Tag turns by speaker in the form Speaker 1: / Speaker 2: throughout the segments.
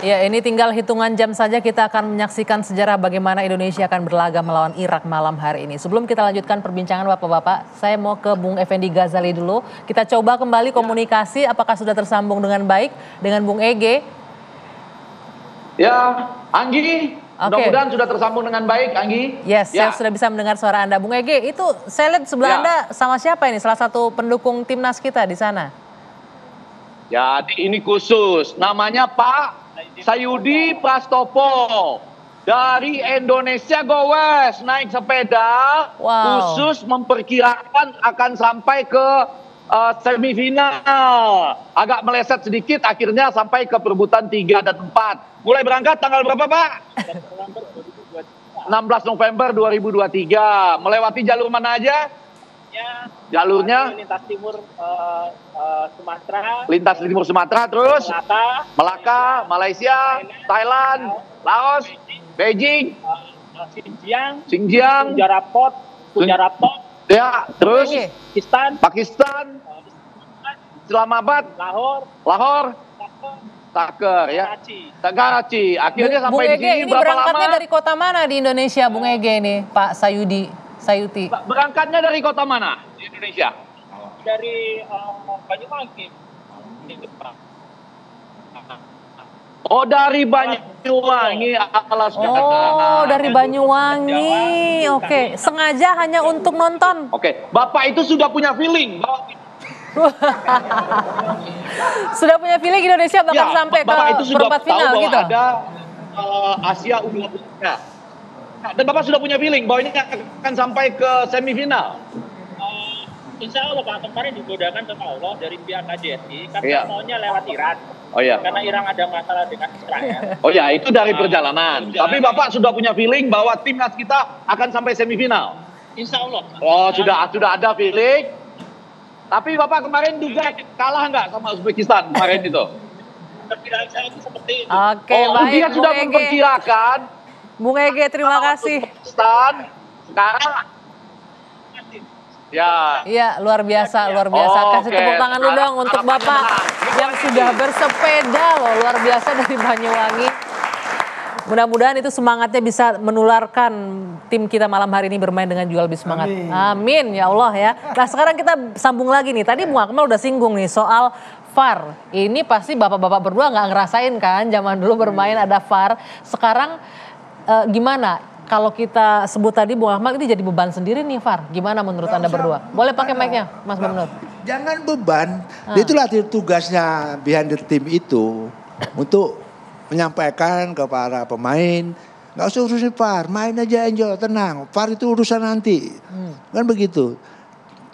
Speaker 1: Ya, ini tinggal hitungan jam saja kita akan menyaksikan sejarah bagaimana Indonesia akan berlaga melawan Irak malam hari ini. Sebelum kita lanjutkan perbincangan Bapak-Bapak, saya mau ke Bung Effendi Ghazali dulu. Kita coba kembali komunikasi, apakah sudah tersambung dengan baik dengan Bung Ege?
Speaker 2: Ya, Anggi, mudah-mudahan sudah tersambung dengan baik, Anggi.
Speaker 1: Yes, saya sudah bisa mendengar suara Anda. Bung Ege, itu saya lihat sebelah Anda sama siapa ini? Salah satu pendukung timnas kita di sana.
Speaker 2: Jadi ini khusus, namanya Pak Sayudi Prastopo. Dari Indonesia Gowes naik sepeda, khusus memperkirakan akan sampai ke semifinal. Agak meleset sedikit, akhirnya sampai ke perebutan 3 dan 4. Mulai berangkat tanggal berapa, Pak? 16 November 2023. Melewati jalur mana aja? Jalurnya
Speaker 3: lintas timur Sumatera.
Speaker 2: Lintas timur Sumatera, terus Melaka, Malaysia, Thailand, Laos, Beijing, Xinjiang,
Speaker 3: Gujarat,
Speaker 2: ya, terus Pakistan, Islamabad,
Speaker 3: Lahore,
Speaker 2: Taker, ya, Karachi. Akhirnya sampai di sini berapa lama?
Speaker 1: Berangkatnya dari kota mana di Indonesia, Bung Ege nih, Pak Sayuti?
Speaker 2: Berangkatnya dari kota mana di Indonesia?
Speaker 3: Dari Banyuwangi.
Speaker 2: Oh, dari Banyuwangi.
Speaker 1: Oh, dari Banyuwangi. Oke, sengaja hanya untuk nonton.
Speaker 2: Oke, Bapak itu sudah punya feeling bahwa
Speaker 1: sudah punya feeling Indonesia bakal sampai ke perempat final gitu.
Speaker 2: Ada Asia U20. Dan Bapak sudah punya feeling bahwa ini akan sampai ke semifinal.
Speaker 3: Insya Allah Pak, kemarin digodahkan sama Allah dari pihak KJRI karena maunya lewat Iran.
Speaker 2: Oh iya.
Speaker 3: Karena Iran ada masalah dengan Israel.
Speaker 2: Oh ya, itu dari perjalanan. Tapi Bapak sudah punya feeling bahwa timnas kita akan sampai semifinal.
Speaker 3: Insya Allah.
Speaker 2: Oh, sudah ada feeling. Tapi Bapak kemarin juga kalah nggak sama Uzbekistan kemarin itu?
Speaker 3: Perkiraan saya itu seperti itu.
Speaker 1: Oke, baik.
Speaker 2: Dia sudah memperkirakan.
Speaker 1: Bung Ege, terima kasih.
Speaker 2: Sekarang
Speaker 1: Iya, luar biasa. Kasih tepuk tangan dulu dong untuk Bapak yang sudah bersepeda loh, luar biasa dari Banyuwangi. Mudah-mudahan itu semangatnya bisa menularkan tim kita malam hari ini bermain dengan juga lebih semangat. Amin, ya Allah ya. Nah, sekarang kita sambung lagi nih. Tadi Bung Akmal udah singgung nih soal VAR. Ini pasti bapak-bapak berdua nggak ngerasain kan, zaman dulu bermain ada VAR. Sekarang gimana? Kalau kita sebut tadi Bung Ahmad ini jadi beban sendiri nih VAR. Gimana menurut Anda berdua? Boleh pakai mic-nya Mas Bamnur?
Speaker 4: Jangan beban. Itulah tugasnya behind the team itu. Untuk menyampaikan ke para pemain. Gak usah urusin VAR. Main aja enjoy, tenang. VAR itu urusan nanti. Kan begitu.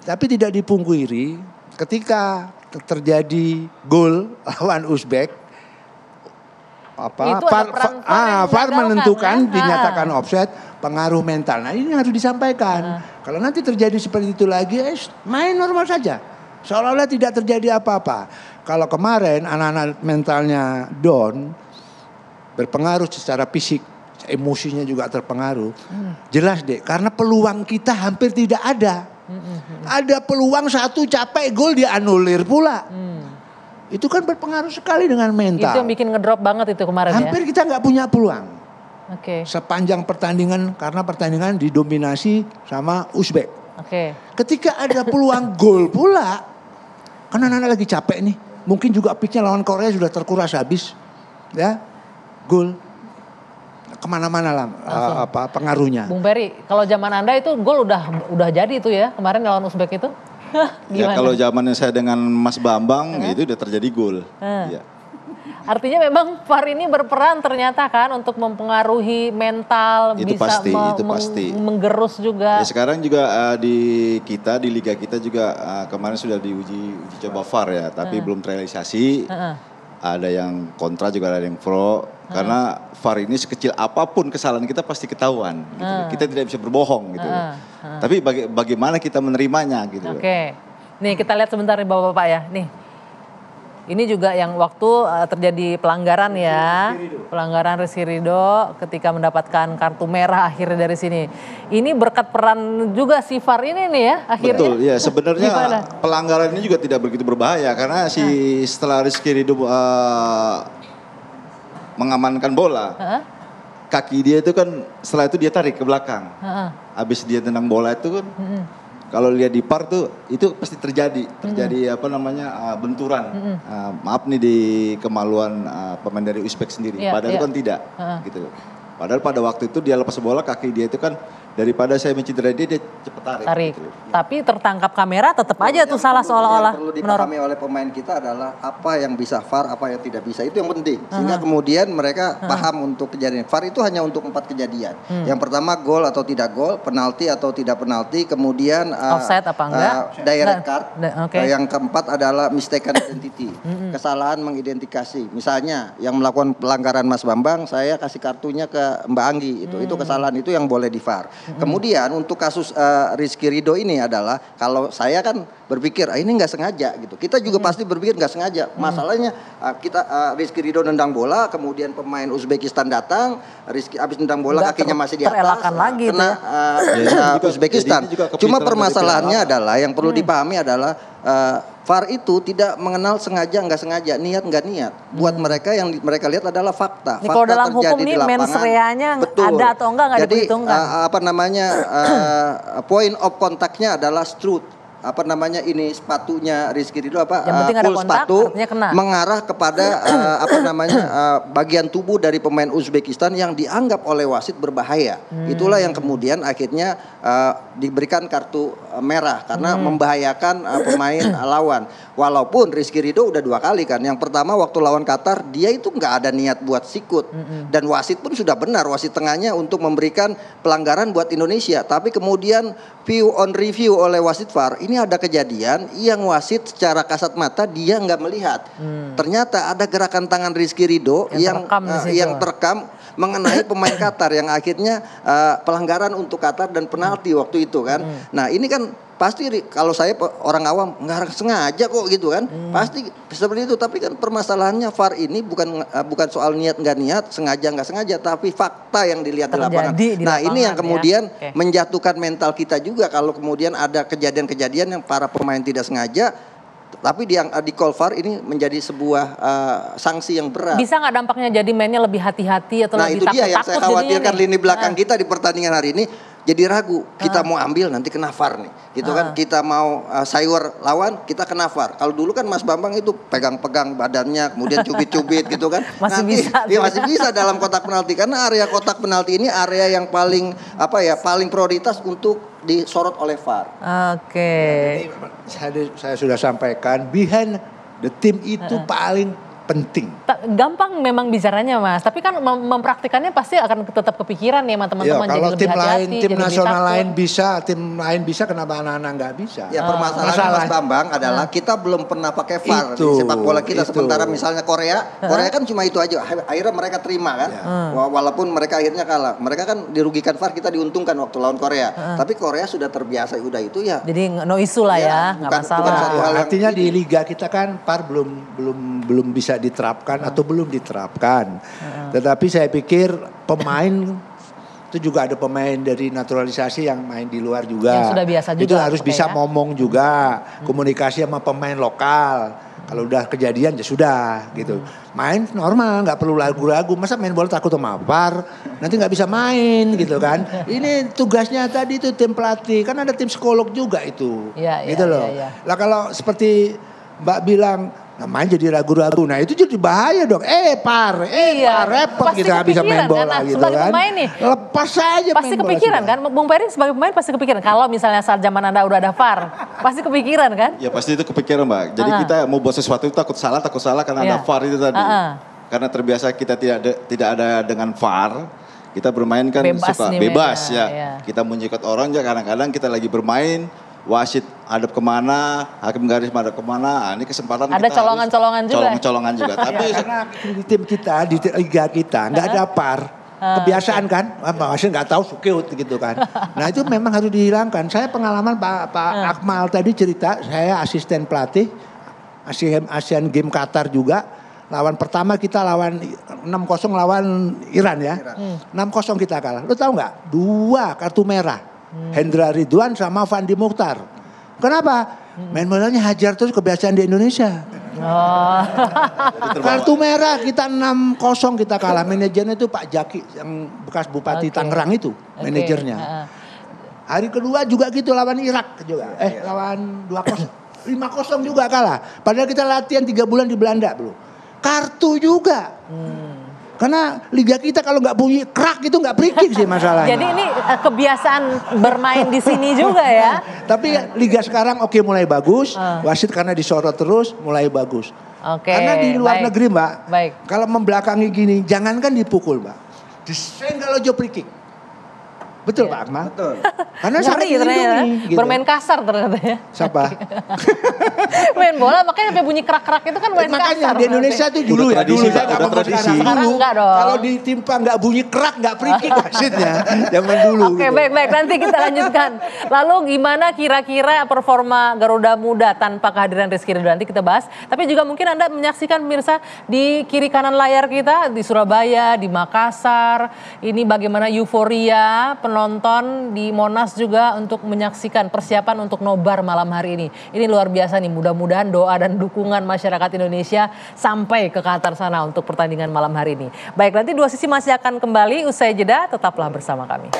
Speaker 4: Tapi tidak dipungkiri ketika terjadi gol lawan Uzbek. VAR menentukan dinyatakan offside, pengaruh mental. Nah, ini harus disampaikan. Kalau nanti terjadi seperti itu lagi, main normal saja. Seolah-olah tidak terjadi apa-apa. Kalau kemarin anak-anak mentalnya down, berpengaruh secara fisik, emosinya juga terpengaruh. Jelas deh, karena peluang kita hampir tidak ada. Ada peluang satu capek gol dianulir pula. Itu kan berpengaruh sekali dengan mental.
Speaker 1: Itu yang bikin ngedrop banget itu kemarin
Speaker 4: Hampir kita nggak punya peluang.
Speaker 1: Sepanjang
Speaker 4: pertandingan, karena pertandingan didominasi sama Uzbek.
Speaker 1: Ketika
Speaker 4: ada peluang gol pula, kan anak-anak lagi capek nih. Mungkin juga pitchnya lawan Korea sudah terkuras habis. Ya, gol. Kemana-mana lah pengaruhnya.
Speaker 1: Bung Peri, kalau zaman Anda itu gol udah jadi itu ya kemarin lawan Uzbek itu?
Speaker 5: Ya kalau zamannya saya dengan Mas Bambang itu udah terjadi gol. Ya.
Speaker 1: Artinya memang VAR ini berperan ternyata kan untuk mempengaruhi mental,
Speaker 5: itu
Speaker 1: bisa
Speaker 5: pasti.
Speaker 1: Menggerus juga.
Speaker 5: Ya, sekarang juga di liga kita juga kemarin sudah diuji coba VAR ya, tapi belum terrealisasi. Ada yang kontra juga ada yang pro. Karena VAR ini sekecil apapun kesalahan kita pasti ketahuan. Gitu. Kita tidak bisa berbohong gitu. Tapi bagaimana kita menerimanya gitu.
Speaker 1: Nih kita lihat sebentar nih Bapak-bapak ya. Nih. Ini juga yang waktu terjadi pelanggaran ya. Pelanggaran Rizky Ridho ketika mendapatkan kartu merah akhirnya dari sini. Ini berkat peran juga si VAR ini nih ya akhirnya.
Speaker 5: Betul ya, sebenarnya pelanggaran ini juga tidak begitu berbahaya. Karena setelah Rizky Ridho mengamankan bola. Kaki dia itu kan setelah itu dia tarik ke belakang. Habis dia tendang bola itu kan kalau lihat di VAR tuh itu pasti terjadi benturan. Maaf nih di kemaluan pemain dari Uzbek sendiri. Padahal itu kan tidak gitu. Padahal pada waktu itu dia lepas bola kaki dia itu kan daripada saya mencederai dia cepat tarik. Gitu.
Speaker 1: Tapi tertangkap kamera tetap aja tuh salah seolah-olah.
Speaker 6: Yang perlu dipahami oleh pemain kita adalah apa yang bisa VAR, apa yang tidak bisa. Itu yang penting. Sehingga kemudian mereka paham untuk kejadian. VAR itu hanya untuk 4 kejadian. Yang pertama gol atau tidak gol, penalti atau tidak penalti, kemudian
Speaker 1: offside apa enggak?
Speaker 6: Direct card. Yang keempat adalah mistaken identity. Kesalahan mengidentifikasi. Misalnya yang melakukan pelanggaran Mas Bambang, saya kasih kartunya ke Mbak Anggi. Itu kesalahan itu yang boleh di VAR. Kemudian untuk kasus Rizky Ridho ini adalah kalau saya kan berpikir ini nggak sengaja gitu. Kita juga pasti berpikir nggak sengaja. Masalahnya Rizky Ridho nendang bola, kemudian pemain Uzbekistan datang, Rizky abis nendang bola kakinya masih di atas,
Speaker 1: lagi
Speaker 6: kena Uzbekistan. Cuma permasalahannya adalah yang perlu dipahami adalah VAR itu tidak mengenal sengaja nggak sengaja, niat nggak niat. Buat mereka yang mereka lihat adalah fakta.
Speaker 1: Fakta kalau dalam hukum ini mens reanya ada atau enggak nggak diperhitungkan.
Speaker 6: Point of kontaknya adalah strut. Ini sepatunya Rizky Ridho
Speaker 1: full
Speaker 6: sepatu mengarah kepada bagian tubuh dari pemain Uzbekistan yang dianggap oleh wasit berbahaya. Itulah yang kemudian akhirnya diberikan kartu merah karena membahayakan pemain lawan. Walaupun Rizky Ridho udah 2 kali kan. Yang pertama waktu lawan Qatar dia itu nggak ada niat buat sikut dan wasit pun sudah benar wasit tengahnya untuk memberikan pelanggaran buat Indonesia. Tapi kemudian review oleh wasit VAR ini ada kejadian yang wasit secara kasat mata dia nggak melihat. Ternyata ada gerakan tangan Rizky Ridho yang terekam mengenai pemain Qatar yang akhirnya pelanggaran untuk Qatar dan penalti waktu itu kan. Nah ini kan pasti kalau saya orang awam nggak sengaja kok gitu kan. Pasti seperti itu. Tapi kan permasalahannya VAR ini bukan soal niat nggak niat, sengaja nggak sengaja, tapi fakta yang dilihat di lapangan. Nah ini yang kemudian menjatuhkan mental kita juga kalau kemudian ada kejadian-kejadian yang para pemain tidak sengaja. Tapi di call VAR ini menjadi sebuah sanksi yang berat.
Speaker 1: Bisa nggak dampaknya jadi mainnya lebih hati-hati atau lebih takut-takut?
Speaker 6: Nah itu dia yang saya khawatirkan lini belakang kita di pertandingan hari ini. Jadi ragu, kita mau ambil nanti kena VAR nih. Gitu kan, kita mau sayur lawan, kita kena VAR. Kalau dulu kan Mas Bambang itu pegang-pegang badannya, kemudian cubit-cubit gitu kan.
Speaker 1: Masih
Speaker 6: bisa dalam kotak penalti. Karena area kotak penalti ini area yang paling prioritas untuk disorot oleh VAR.
Speaker 4: Jadi saya sudah sampaikan, behind the team itu paling penting.
Speaker 1: Gampang memang bicaranya Mas, tapi kan mempraktikannya pasti akan tetap kepikiran ya sama teman-teman.
Speaker 4: Kalau tim lain, tim nasional lain bisa, tim lain bisa, kenapa anak-anak nggak bisa?
Speaker 6: Ya permasalahan Mas Bambang adalah kita belum pernah pakai VAR di sepak bola kita. Sementara misalnya Korea kan cuma itu aja. Akhirnya mereka terima kan, walaupun mereka akhirnya kalah. Mereka kan dirugikan VAR, kita diuntung waktu lawan Korea. Tapi Korea sudah terbiasa udah itu ya.
Speaker 1: Jadi no isu lah ya, nggak masalah.
Speaker 4: Artinya di liga kita kan VAR belum bisa diterapkan atau belum diterapkan. Tetapi saya pikir pemain itu juga ada pemain dari naturalisasi yang main di luar juga.
Speaker 1: Yang sudah biasa juga.
Speaker 4: Itu harus bisa ngomong juga, komunikasi sama pemain lokal. Kalau udah kejadian ya sudah gitu. Main normal, nggak perlu ragu-ragu. Masa main bola takut sama VAR? Nanti nggak bisa main gitu kan. Ini tugasnya tadi itu tim pelatih. Kan ada tim psikolog juga itu. Gitu loh. Lah kalau seperti Mbak bilang, main jadi ragu-ragu. Nah itu jadi bahaya dong. VAR repot kita nggak bisa main bola gitu
Speaker 1: sebagai
Speaker 4: kan.
Speaker 1: Pemain nih,
Speaker 4: lepas aja
Speaker 1: pasti
Speaker 4: main bola.
Speaker 1: Kepikiran kan, Bung Peri sebagai pemain pasti kepikiran. Kalau misalnya saat zaman Anda udah ada VAR, pasti kepikiran kan?
Speaker 5: Ya pasti itu kepikiran Mbak. Jadi kita mau buat sesuatu itu takut salah karena ada VAR itu tadi. Karena terbiasa kita tidak ada dengan VAR. Kita bermain kan suka bebas ya. Kita menyikut orang ya, kadang-kadang kita lagi bermain. Wasit hadap kemana, hakim garis hadap kemana, ini kesempatan
Speaker 1: ada
Speaker 5: kita
Speaker 1: colongan-colongan juga.
Speaker 5: Colongan juga. Tapi
Speaker 4: karena di tim kita, di liga kita nggak ada VAR. Kebiasaan kan, wasit nggak tahu sukeut gitu kan. Nah itu memang harus dihilangkan. Saya pengalaman Pak Akmal tadi cerita, saya asisten pelatih Asian Games Qatar juga. Lawan pertama kita lawan 6-0 lawan Iran ya. 6-0 kita kalah. Lu tahu nggak? 2 kartu merah. Hendra Ridwan sama Fandi Mukhtar. Kenapa? Main bolanya hajar terus kebiasaan di Indonesia.
Speaker 1: Oh.
Speaker 4: Kartu merah kita 6-0 kita kalah. Manajernya itu Pak Jaki yang bekas Bupati Tangerang itu, manajernya. Hari kedua juga gitu lawan Irak juga. Lawan 2-0. 5-0 juga kalah. Padahal kita latihan 3 bulan di Belanda bro. Kartu juga. Karena liga kita kalau nggak bunyi krak itu nggak free kick sih masalahnya.
Speaker 1: Jadi ini kebiasaan bermain di sini juga ya.
Speaker 4: Tapi liga sekarang mulai bagus. Wasit karena disorot terus mulai bagus. Karena di luar negeri Mbak, kalau membelakangi gini jangankan dipukul Mbak. Disenggol kalau jo free kick. Betul Pak Akmal? Betul. Karena
Speaker 1: ngeri ternyata. Gitu. Bermain kasar ternyata ya.
Speaker 4: Siapa?
Speaker 1: Main bola makanya sampai bunyi kerak-kerak itu kan main kasar.
Speaker 4: Makanya di Indonesia itu dulu ya. Dulu saya nggak mau
Speaker 1: sekarang enggak dong.
Speaker 4: Kalau ditimpa nggak bunyi kerak nggak free kick wasitnya. Zaman dulu.
Speaker 1: Oke, baik. Nanti kita lanjutkan. Lalu gimana kira-kira performa Garuda Muda tanpa kehadiran Rizky Ridho? Nanti kita bahas. Tapi juga mungkin Anda menyaksikan pemirsa di kiri kanan layar kita di Surabaya, di Makassar. Ini bagaimana euforia penonton di Monas juga untuk menyaksikan persiapan untuk nobar malam hari ini. Ini luar biasa nih, mudah-mudahan doa dan dukungan masyarakat Indonesia sampai ke Qatar sana untuk pertandingan malam hari ini. Baik, nanti Dua Sisi masih akan kembali usai jeda, tetaplah bersama kami.